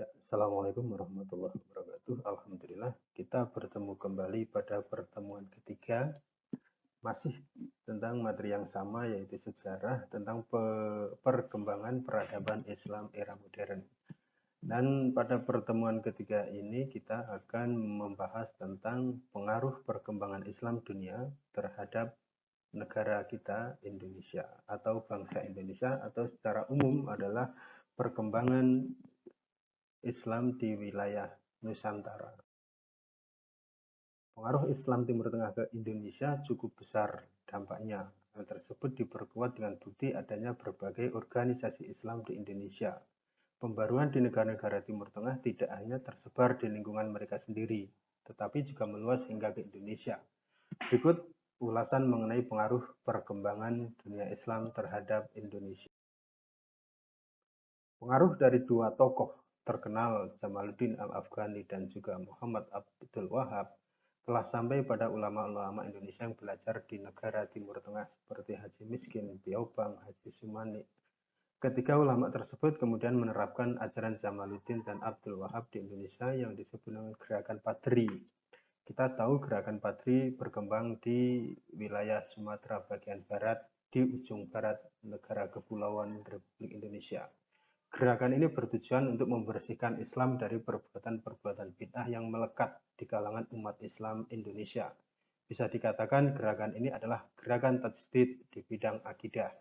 Ya, Assalamualaikum warahmatullahi wabarakatuh. Alhamdulillah, kita bertemu kembali pada pertemuan ketiga, masih tentang materi yang sama, yaitu sejarah tentang perkembangan peradaban Islam era modern. Dan pada pertemuan ketiga ini kita akan membahas tentang pengaruh perkembangan Islam dunia terhadap negara kita Indonesia atau bangsa Indonesia, atau secara umum adalah perkembangan Islam di wilayah Nusantara. Pengaruh Islam Timur Tengah ke Indonesia cukup besar dampaknya. Hal tersebut diperkuat dengan bukti adanya berbagai organisasi Islam di Indonesia. Pembaruan di negara-negara Timur Tengah tidak hanya tersebar di lingkungan mereka sendiri, tetapi juga meluas hingga ke Indonesia. Berikut ulasan mengenai pengaruh perkembangan dunia Islam terhadap Indonesia. Pengaruh dari dua tokoh terkenal, Jamaluddin Al-Afghani dan juga Muhammad Abdul Wahab, telah sampai pada ulama-ulama Indonesia yang belajar di negara Timur Tengah seperti Haji Miskin, Biobang, Haji Sumani. Ketiga ulama tersebut kemudian menerapkan ajaran Jamaluddin dan Abdul Wahab di Indonesia yang disebut dengan Gerakan Padri. Kita tahu Gerakan Padri berkembang di wilayah Sumatera bagian barat, di ujung barat negara Kepulauan Republik Indonesia. Gerakan ini bertujuan untuk membersihkan Islam dari perbuatan-perbuatan bid'ah yang melekat di kalangan umat Islam Indonesia. Bisa dikatakan gerakan ini adalah gerakan tajdid di bidang akidah.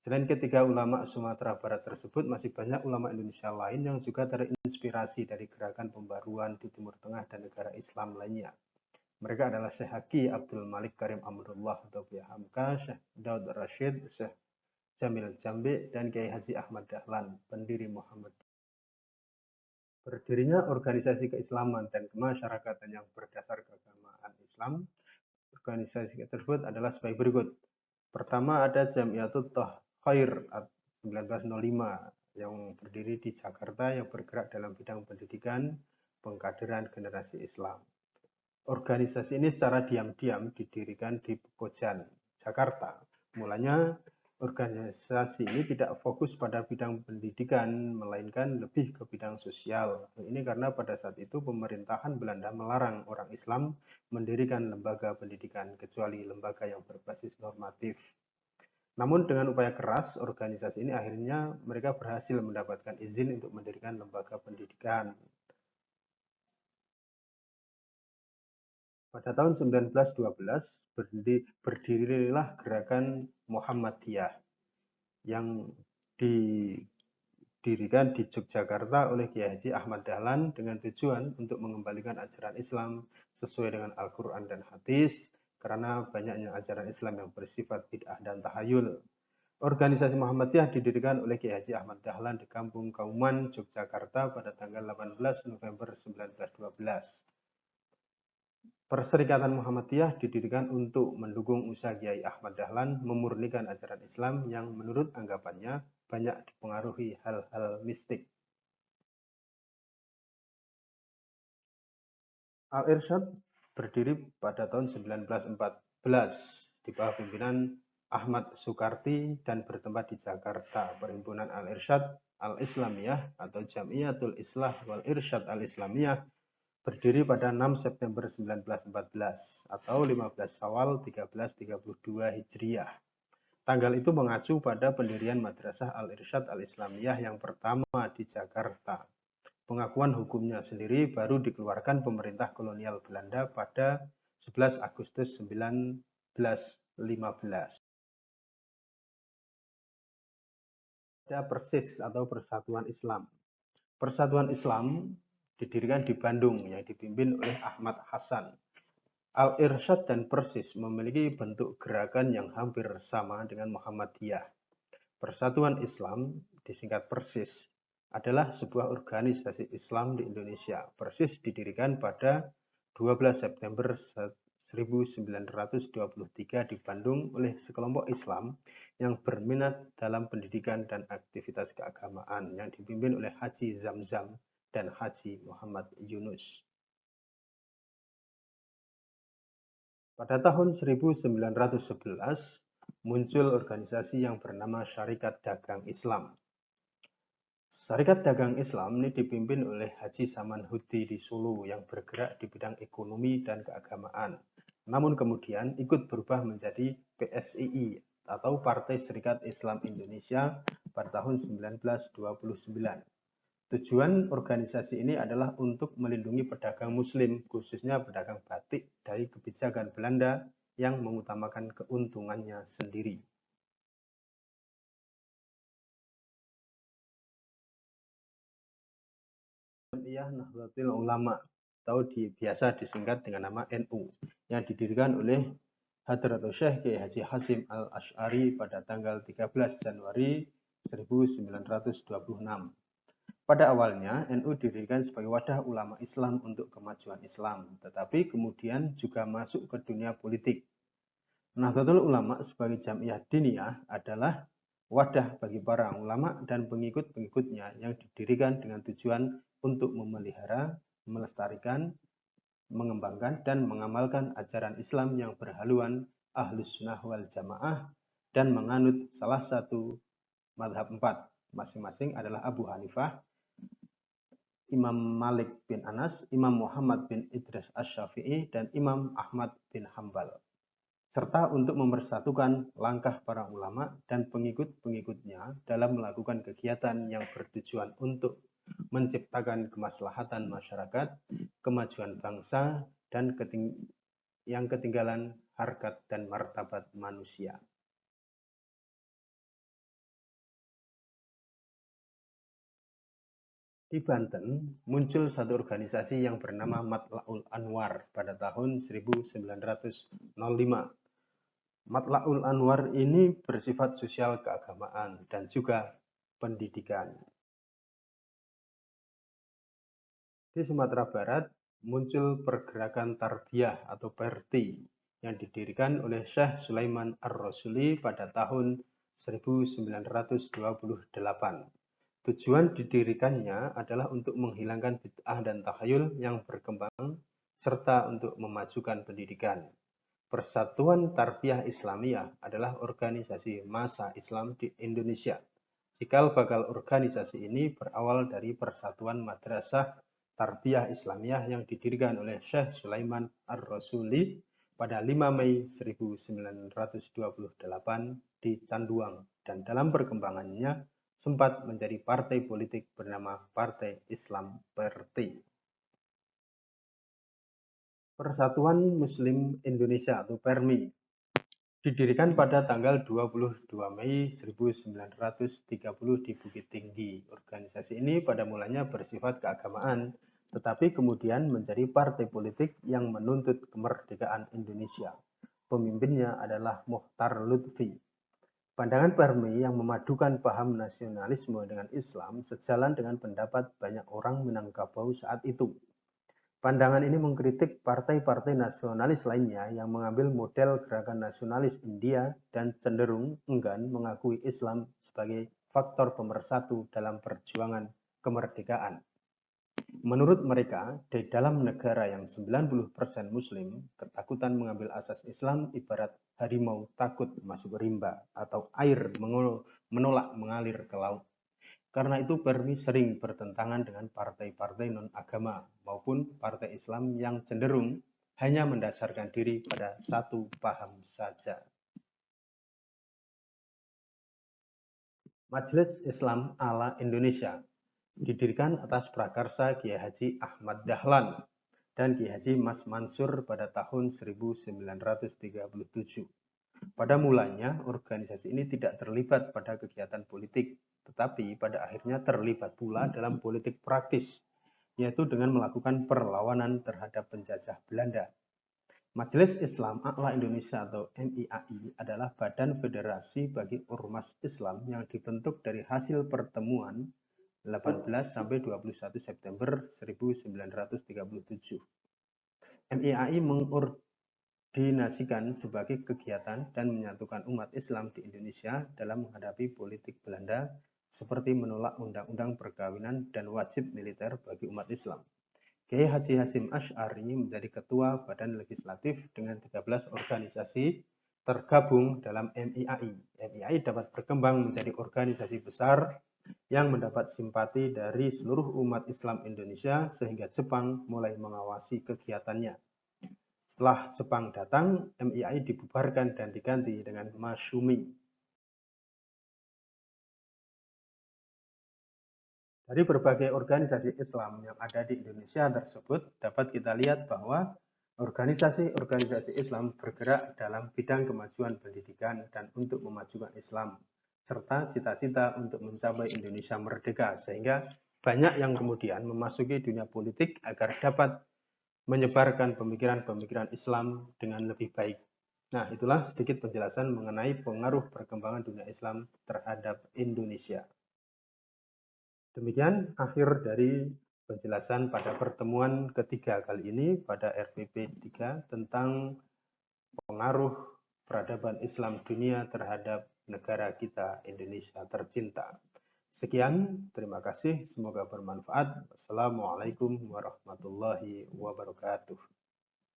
Selain ketiga ulama Sumatera Barat tersebut, masih banyak ulama Indonesia lain yang juga terinspirasi dari gerakan pembaruan di Timur Tengah dan negara Islam lainnya. Mereka adalah Syekh Haki Abdul Malik Karim Amrullah atau Buya Hamka, Syekh Daud Rashid, Syekh Jamil Jambi, dan Kiai Haji Ahmad Dahlan, pendiri Muhammad. Berdirinya organisasi keislaman dan kemasyarakatan yang berdasar keagamaan Islam, organisasi tersebut adalah sebagai berikut. Pertama ada Jamiatul Khair 1905 yang berdiri di Jakarta yang bergerak dalam bidang pendidikan, pengkaderan generasi Islam. Organisasi ini secara diam-diam didirikan di Pekojan, Jakarta. Mulanya organisasi ini tidak fokus pada bidang pendidikan, melainkan lebih ke bidang sosial. Ini karena pada saat itu pemerintahan Belanda melarang orang Islam mendirikan lembaga pendidikan, kecuali lembaga yang berbasis normatif. Namun dengan upaya keras, organisasi ini akhirnya mereka berhasil mendapatkan izin untuk mendirikan lembaga pendidikan. Pada tahun 1912 berdirilah gerakan Muhammadiyah yang didirikan di Yogyakarta oleh Kiai Haji Ahmad Dahlan dengan tujuan untuk mengembalikan ajaran Islam sesuai dengan Al-Quran dan Hadis, karena banyaknya ajaran Islam yang bersifat bid'ah dan tahayul. Organisasi Muhammadiyah didirikan oleh Kiai Haji Ahmad Dahlan di Kampung Kauman, Yogyakarta pada tanggal 18 November 1912. Perserikatan Muhammadiyah didirikan untuk mendukung usaha Kiai Ahmad Dahlan memurnikan ajaran Islam yang menurut anggapannya banyak dipengaruhi hal-hal mistik. Al-Irsyad berdiri pada tahun 1914 di bawah pimpinan Ahmad Sukarti dan bertempat di Jakarta. Perhimpunan Al-Irsyad Al-Islamiyah atau Jamiatul Islah wal Irsyad Al-Islamiyah berdiri pada 6 September 1914 atau 15 Syawal 1332 Hijriah. Tanggal itu mengacu pada pendirian Madrasah Al-Irsyad Al-Islamiyah yang pertama di Jakarta. Pengakuan hukumnya sendiri baru dikeluarkan pemerintah kolonial Belanda pada 11 Agustus 1915. Ada Persis atau Persatuan Islam. Persatuan Islam didirikan di Bandung yang dipimpin oleh Ahmad Hasan. Al-Irsyad dan Persis memiliki bentuk gerakan yang hampir sama dengan Muhammadiyah. Persatuan Islam, disingkat Persis, adalah sebuah organisasi Islam di Indonesia. Persis didirikan pada 12 September 1923 di Bandung oleh sekelompok Islam yang berminat dalam pendidikan dan aktivitas keagamaan yang dipimpin oleh Haji Zamzam dan Haji Muhammad Yunus. Pada tahun 1911 muncul organisasi yang bernama Syarikat Dagang Islam. Syarikat Dagang Islam ini dipimpin oleh Haji Saman Hudi di Solo yang bergerak di bidang ekonomi dan keagamaan. Namun kemudian ikut berubah menjadi PSII atau Partai Serikat Islam Indonesia pada tahun 1929. Tujuan organisasi ini adalah untuk melindungi pedagang muslim, khususnya pedagang batik dari kebijakan Belanda yang mengutamakan keuntungannya sendiri. Jamiah Nahdlatul Ulama atau biasa disingkat dengan nama NU yang didirikan oleh Hadratus Syekh Kiai Haji Hasyim Al-Asy'ari pada tanggal 13 Januari 1926. Pada awalnya, NU didirikan sebagai wadah ulama Islam untuk kemajuan Islam, tetapi kemudian juga masuk ke dunia politik. Nahdlatul Ulama sebagai jamiah diniyah adalah wadah bagi para ulama dan pengikut-pengikutnya yang didirikan dengan tujuan untuk memelihara, melestarikan, mengembangkan, dan mengamalkan ajaran Islam yang berhaluan Ahlus Sunnah wal Jamaah dan menganut salah satu mazhab 4, masing-masing adalah Abu Hanifah, Imam Malik bin Anas, Imam Muhammad bin Idris Asy-Syafi'i, dan Imam Ahmad bin Hambal, serta untuk mempersatukan langkah para ulama dan pengikut-pengikutnya dalam melakukan kegiatan yang bertujuan untuk menciptakan kemaslahatan masyarakat, kemajuan bangsa, dan yang ketinggalan harkat dan martabat manusia. Di Banten, muncul satu organisasi yang bernama Matla'ul Anwar pada tahun 1905. Matla'ul Anwar ini bersifat sosial keagamaan dan juga pendidikan. Di Sumatera Barat, muncul pergerakan Tarbiyah atau Perti yang didirikan oleh Syekh Sulaiman Ar-Rasuli pada tahun 1928. Tujuan didirikannya adalah untuk menghilangkan bid'ah dan takhayul yang berkembang serta untuk memajukan pendidikan. Persatuan Tarbiyah Islamiyah adalah organisasi massa Islam di Indonesia. Cikal bakal organisasi ini berawal dari Persatuan Madrasah Tarbiyah Islamiyah yang didirikan oleh Syekh Sulaiman Ar-Rasuli pada 5 Mei 1928 di Canduang, dan dalam perkembangannya sempat menjadi partai politik bernama Partai Islam Perti. Persatuan Muslim Indonesia atau PERMI didirikan pada tanggal 22 Mei 1930 di Bukit Tinggi. Organisasi ini pada mulanya bersifat keagamaan, tetapi kemudian menjadi partai politik yang menuntut kemerdekaan Indonesia. Pemimpinnya adalah Muchtar Lutfi. Pandangan PERMI yang memadukan paham nasionalisme dengan Islam sejalan dengan pendapat banyak orang Minangkabau saat itu. Pandangan ini mengkritik partai-partai nasionalis lainnya yang mengambil model gerakan nasionalis India dan cenderung enggan mengakui Islam sebagai faktor pemersatu dalam perjuangan kemerdekaan. Menurut mereka, di dalam negara yang 90% Muslim, ketakutan mengambil asas Islam ibarat harimau takut masuk rimba atau air menolak mengalir ke laut. Karena itu PERMI sering bertentangan dengan partai-partai non-agama maupun partai Islam yang cenderung hanya mendasarkan diri pada satu paham saja. Majelis Islam ala Indonesia didirikan atas prakarsa Kiai Haji Ahmad Dahlan dan Kiai Haji Mas Mansur pada tahun 1937. Pada mulanya, organisasi ini tidak terlibat pada kegiatan politik, tetapi pada akhirnya terlibat pula dalam politik praktis, yaitu dengan melakukan perlawanan terhadap penjajah Belanda. Majelis Islam A'la Indonesia atau MIAI adalah badan federasi bagi ormas Islam yang dibentuk dari hasil pertemuan 18 sampai 21 September 1937. MIAI mengordinasikan sebagai kegiatan dan menyatukan umat Islam di Indonesia dalam menghadapi politik Belanda seperti menolak undang-undang perkawinan dan wajib militer bagi umat Islam. Kiai Haji Hasyim Asy'ari menjadi ketua badan legislatif dengan 13 organisasi tergabung dalam MIAI. MIAI dapat berkembang menjadi organisasi besar yang mendapat simpati dari seluruh umat Islam Indonesia sehingga Jepang mulai mengawasi kegiatannya. Setelah Jepang datang, MIAI dibubarkan dan diganti dengan Masyumi. Dari berbagai organisasi Islam yang ada di Indonesia tersebut, dapat kita lihat bahwa organisasi-organisasi Islam bergerak dalam bidang kemajuan pendidikan dan untuk memajukan Islam, serta cita-cita untuk mencapai Indonesia merdeka, sehingga banyak yang kemudian memasuki dunia politik agar dapat menyebarkan pemikiran-pemikiran Islam dengan lebih baik. Nah, itulah sedikit penjelasan mengenai pengaruh perkembangan dunia Islam terhadap Indonesia. Demikian akhir dari penjelasan pada pertemuan ketiga kali ini pada RPP 3 tentang pengaruh peradaban Islam dunia terhadap negara kita Indonesia tercinta. Sekian, terima kasih, semoga bermanfaat. Wassalamualaikum warahmatullahi wabarakatuh.